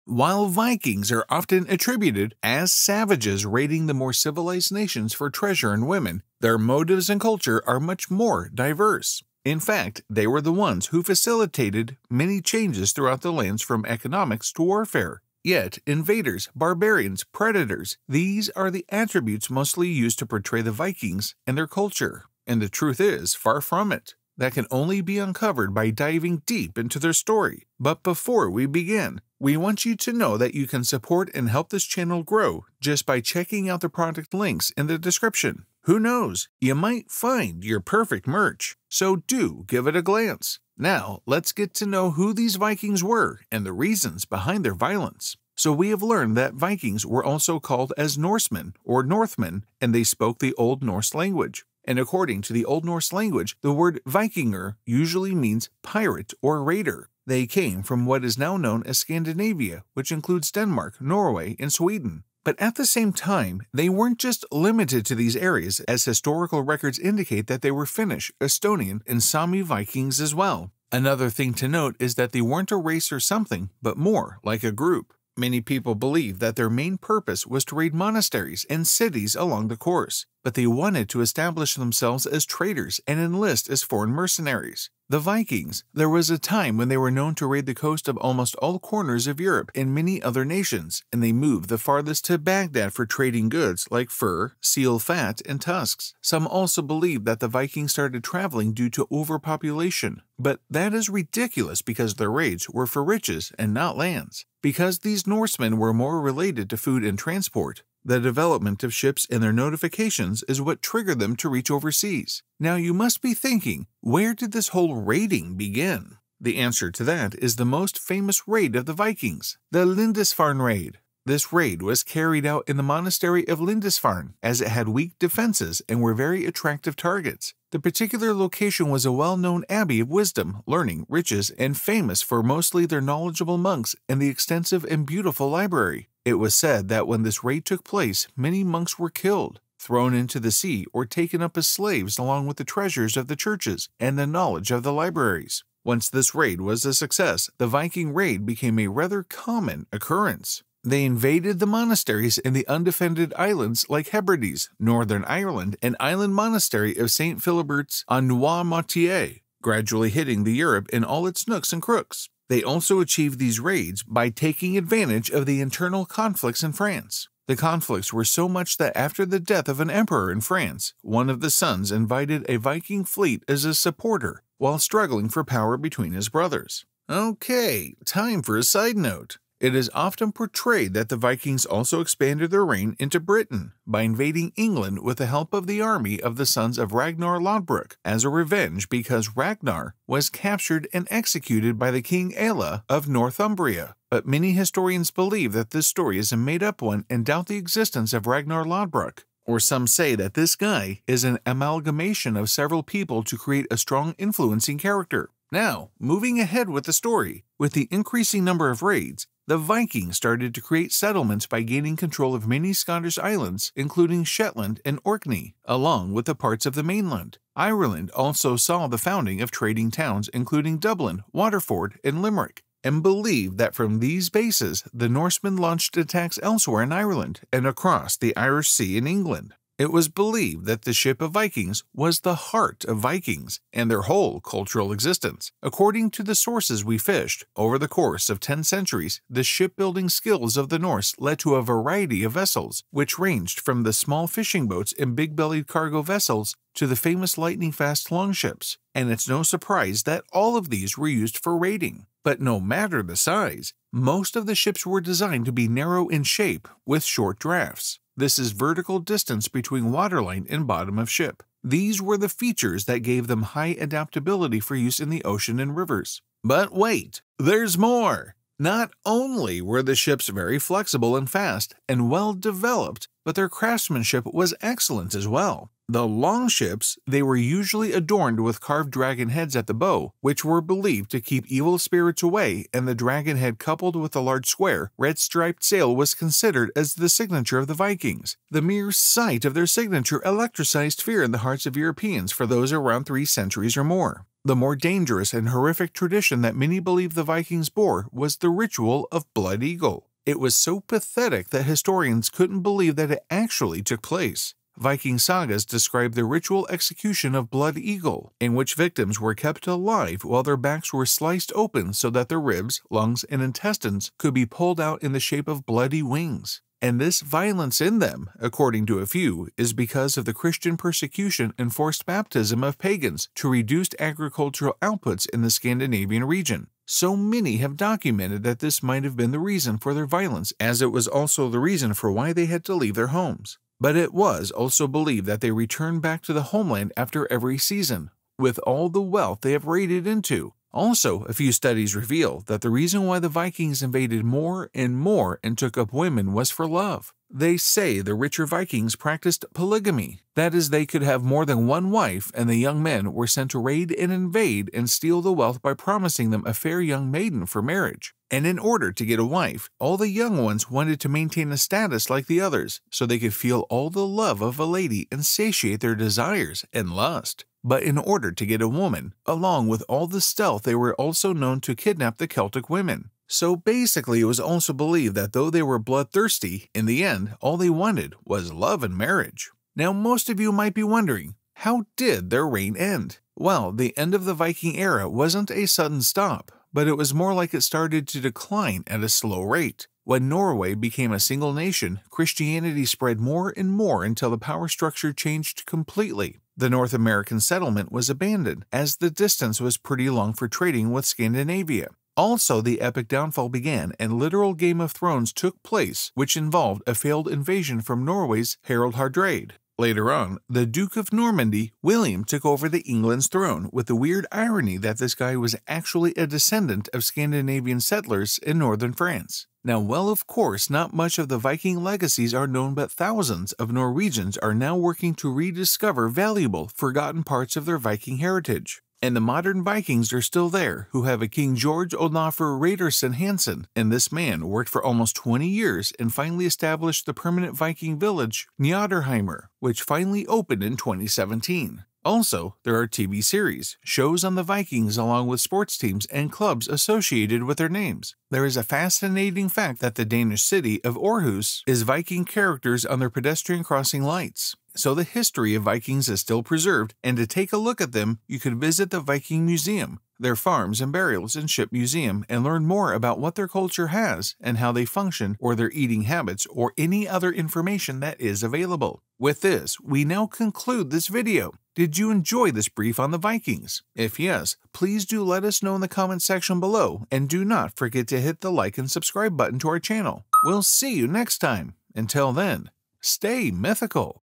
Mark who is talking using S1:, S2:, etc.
S1: While Vikings are often attributed as savages raiding the more civilized nations for treasure and women, their motives and culture are much more diverse. In fact, they were the ones who facilitated many changes throughout the lands from economics to warfare. Yet, invaders, barbarians, predators, these are the attributes mostly used to portray the Vikings and their culture. And the truth is, far from it. That can only be uncovered by diving deep into their story. But before we begin, we want you to know that you can support and help this channel grow just by checking out the product links in the description. Who knows, you might find your perfect merch, so do give it a glance. Now, let's get to know who these Vikings were and the reasons behind their violence. So we have learned that Vikings were also called as Norsemen or Northmen, and they spoke the Old Norse language. And according to the Old Norse language, the word Vikinger usually means pirate or raider. They came from what is now known as Scandinavia, which includes Denmark, Norway, and Sweden. But at the same time, they weren't just limited to these areas, as historical records indicate that they were Finnish, Estonian, and Sami Vikings as well. Another thing to note is that they weren't a race or something, but more like a group. Many people believe that their main purpose was to raid monasteries and cities along the course, but they wanted to establish themselves as traders and enlist as foreign mercenaries. The Vikings, there was a time when they were known to raid the coast of almost all corners of Europe and many other nations, and they moved the farthest to Baghdad for trading goods like fur, seal fat, and tusks. Some also believe that the Vikings started traveling due to overpopulation, but that is ridiculous because their raids were for riches and not lands. Because these Norsemen were more related to food and transport, the development of ships and their notifications is what triggered them to reach overseas. Now you must be thinking, where did this whole raiding begin? The answer to that is the most famous raid of the Vikings, the Lindisfarne Raid. This raid was carried out in the monastery of Lindisfarne, as it had weak defenses and were very attractive targets. The particular location was a well-known abbey of wisdom, learning, riches, and famous for mostly their knowledgeable monks and the extensive and beautiful library. It was said that when this raid took place, many monks were killed, thrown into the sea, or taken up as slaves along with the treasures of the churches and the knowledge of the libraries. Once this raid was a success, the Viking raid became a rather common occurrence. They invaded the monasteries in the undefended islands like Hebrides, Northern Ireland, and island monastery of St. Philibert's on Noirmoutier, gradually hitting the Europe in all its nooks and crooks. They also achieved these raids by taking advantage of the internal conflicts in France. The conflicts were so much that after the death of an emperor in France, one of the sons invited a Viking fleet as a supporter while struggling for power between his brothers. Okay, time for a side note. It is often portrayed that the Vikings also expanded their reign into Britain by invading England with the help of the army of the sons of Ragnar Lodbrok as a revenge because Ragnar was captured and executed by the King Aella of Northumbria. But many historians believe that this story is a made-up one and doubt the existence of Ragnar Lodbrok. Or some say that this guy is an amalgamation of several people to create a strong influencing character. Now, moving ahead with the story, with the increasing number of raids, the Vikings started to create settlements by gaining control of many Scottish islands, including Shetland and Orkney, along with the parts of the mainland. Ireland also saw the founding of trading towns including Dublin, Waterford, and Limerick, and believed that from these bases the Norsemen launched attacks elsewhere in Ireland and across the Irish Sea in England. It was believed that the ship of Vikings was the heart of Vikings and their whole cultural existence. According to the sources we fished, over the course of 10 centuries, the shipbuilding skills of the Norse led to a variety of vessels, which ranged from the small fishing boats and big-bellied cargo vessels to the famous lightning-fast longships. And it's no surprise that all of these were used for raiding. But no matter the size, most of the ships were designed to be narrow in shape with short drafts. This is vertical distance between waterline and bottom of ship. These were the features that gave them high adaptability for use in the ocean and rivers. But wait, there's more! Not only were the ships very flexible and fast and well developed, but their craftsmanship was excellent as well. The long ships, they were usually adorned with carved dragon heads at the bow, which were believed to keep evil spirits away, and the dragon head coupled with a large square, red-striped sail was considered as the signature of the Vikings. The mere sight of their signature electricized fear in the hearts of Europeans for those around 3 centuries or more. The more dangerous and horrific tradition that many believe the Vikings bore was the ritual of Blood Eagle. It was so pathetic that historians couldn't believe that it actually took place. Viking sagas describe the ritual execution of Blood Eagle, in which victims were kept alive while their backs were sliced open so that their ribs, lungs, and intestines could be pulled out in the shape of bloody wings. And this violence in them, according to a few, is because of the Christian persecution and forced baptism of pagans to reduced agricultural outputs in the Scandinavian region. So many have documented that this might have been the reason for their violence, as it was also the reason for why they had to leave their homes. But it was also believed that they returned back to the homeland after every season, with all the wealth they have raided into. Also, a few studies reveal that the reason why the Vikings invaded more and took up women was for love. They say the richer Vikings practiced polygamy. That is, they could have more than one wife, and the young men were sent to raid and invade and steal the wealth by promising them a fair young maiden for marriage. And in order to get a wife, all the young ones wanted to maintain a status like the others, so they could feel all the love of a lady and satiate their desires and lust. But in order to get a woman, along with all the stealth, they were also known to kidnap the Celtic women. So basically, it was also believed that though they were bloodthirsty, in the end, all they wanted was love and marriage. Now, most of you might be wondering, how did their reign end? Well, the end of the Viking era wasn't a sudden stop, but it was more like it started to decline at a slow rate. When Norway became a single nation, Christianity spread more and more until the power structure changed completely. The North American settlement was abandoned, as the distance was pretty long for trading with Scandinavia. Also, the epic downfall began and literal Game of Thrones took place, which involved a failed invasion from Norway's Harald Hardrade. Later on, the Duke of Normandy, William, took over the England's throne, with the weird irony that this guy was actually a descendant of Scandinavian settlers in northern France. Now, well, of course, not much of the Viking legacies are known, but thousands of Norwegians are now working to rediscover valuable, forgotten parts of their Viking heritage. And the modern Vikings are still there, who have a King George Olafur Raiderson Hansen, and this man worked for almost 20 years and finally established the permanent Viking village, Njarðarheimur, which finally opened in 2017. Also, there are TV series, shows on the Vikings along with sports teams and clubs associated with their names. There is a fascinating fact that the Danish city of Aarhus is Viking characters on their pedestrian crossing lights. So the history of Vikings is still preserved, and to take a look at them, you could visit the Viking Museum, their farms and burials and ship museum, and learn more about what their culture has and how they function, or their eating habits, or any other information that is available. With this, we now conclude this video. Did you enjoy this brief on the Vikings? If yes, please do let us know in the comment section below, and do not forget to hit the like and subscribe button to our channel. We'll see you next time. Until then, stay mythical.